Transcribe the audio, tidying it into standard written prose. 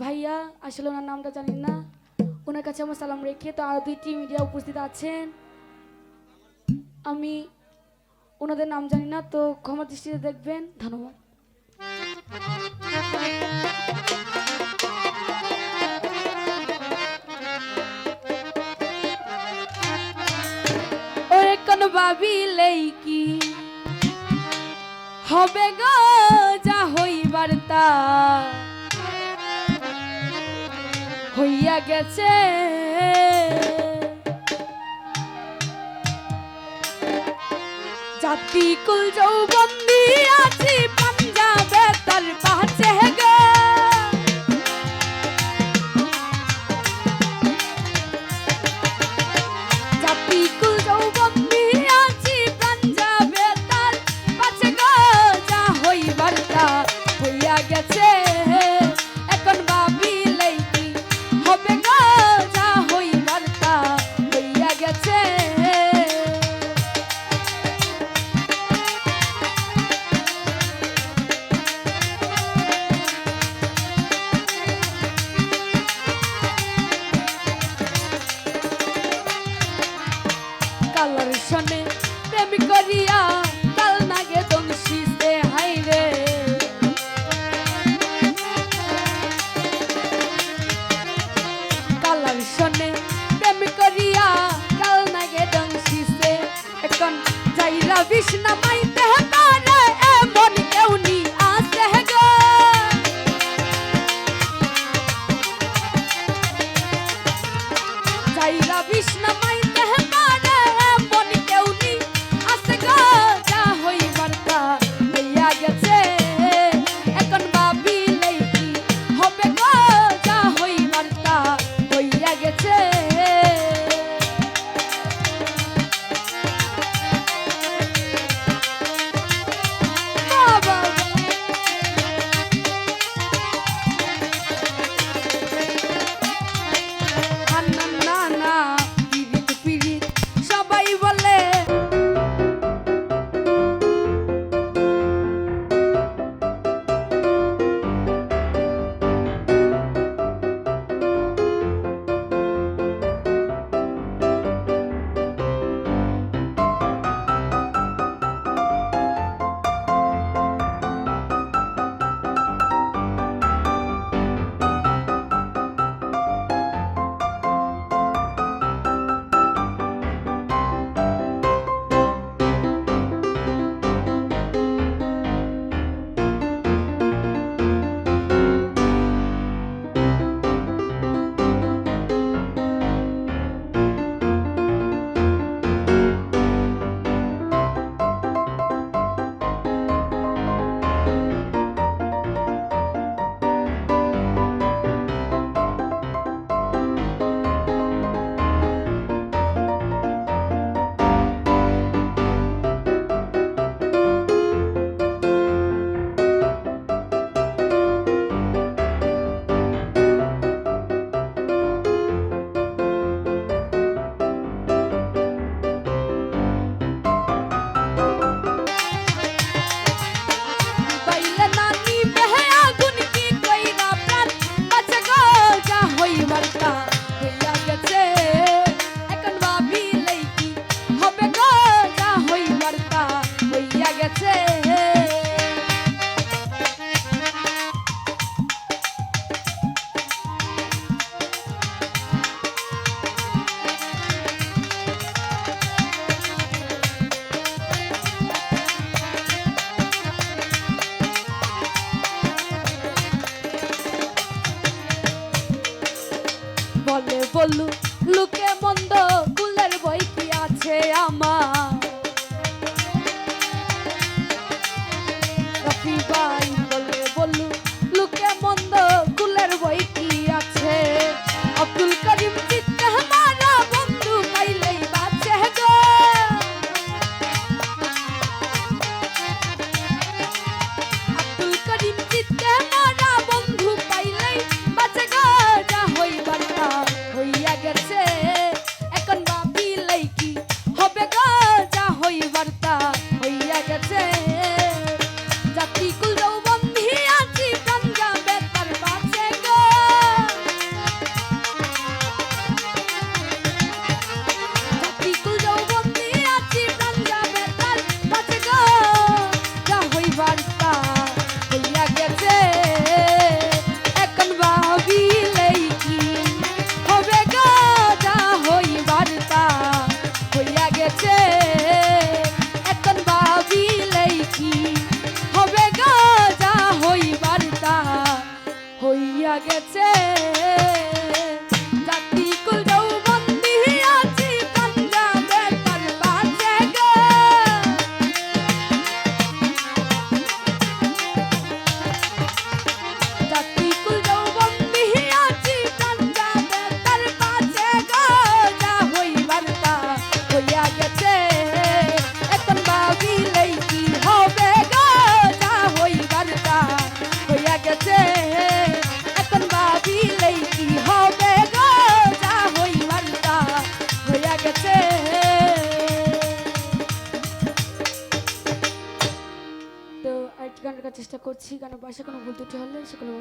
ভাইয়া, আসলে ওনার নামটা জানি না, ওনার কাছে আমার সালাম রেখে তো আরো 2টি মিডিয়া উপস্থিত আছেন। আমি ওনাদের নাম জানি না, তো ক্ষমা দৃষ্টিতে দেখবেন। ধন্যবাদ। ওরে কোন ভাবিলেই কি হবে গো, যা হইবার তা হইয়া গেছে। জাতি কুল যৌবন দিয়াছি পাঞ্জাবে তার পাছে গে, জাতি কুল যৌবন দিয়াছি পাঞ্জাবে তার পাছে গো, যা হইবার তা হইয়া গেছে। এখন ভাবিলেই কি হবে গো, যা হইবার তা হইয়া গেছে। কালার শনে প্রেম করিয়া কাল নাগে দংশিতে হাইরে, কালার শনে প্রেম করিয়া কাল নাগে দংশিতে। এখন যাইরা বিষ্ণা মাইতে পারে এমন কেউ নি আছে গো, যাইরা বিষ্ণা মাইতে পারে এমন কেউ নি আছে গো, যা হইবার তা হইয়া গেছে। এখন ভাবিলেই কি হবে গো, যা হইবার তা হইয়া গেছে। বাবা না না না, পিরিত পিরিত সবাই বলে, পাইলে না নিবে আগুন কি কইরা প্রাণ বাঁচে গো, যা হইবার তা হইয়া গেছে। এখন ভাবিলেই কি হবে গো, যা হইবার তা হইয়া গেছে। বলে বলু লুকে মন্দ কুলের বই কি আছে আমার, রফি ভাই বলে বলু লুকে মন্দ কুলের বই কি আছে। আব্দুল করিম চিত্তে মারা বন্ধু পাইলেই বাঁচে গো, আব্দুল করিম চিত্তে মারা বন্ধু পাইলেই বাঁচে গো, যা হইবার তা হইয়া গেছে। এখন ভাবিলেই কি হবে গো, গেছে জাতি কুল যৌবন দিয়াছি পাঞ্জাবে তার বাজে গো জাতি কুল যৌবন দিয়াছি পাঞ্জাবে তার বাজে গো যা হইবার তা হইয়া গেছে এখন ভাবিলেই কি হবে গো যা হইবার তা হইয়া গেছে এখন ভাবিলেই কি হবে গো যা হইবার তা হইয়া গেছে তো আরেকটি গান গাওয়ার চেষ্টা করছি গানের ভাষা কোনো ভুল ত্রুটি হলে সেগুলো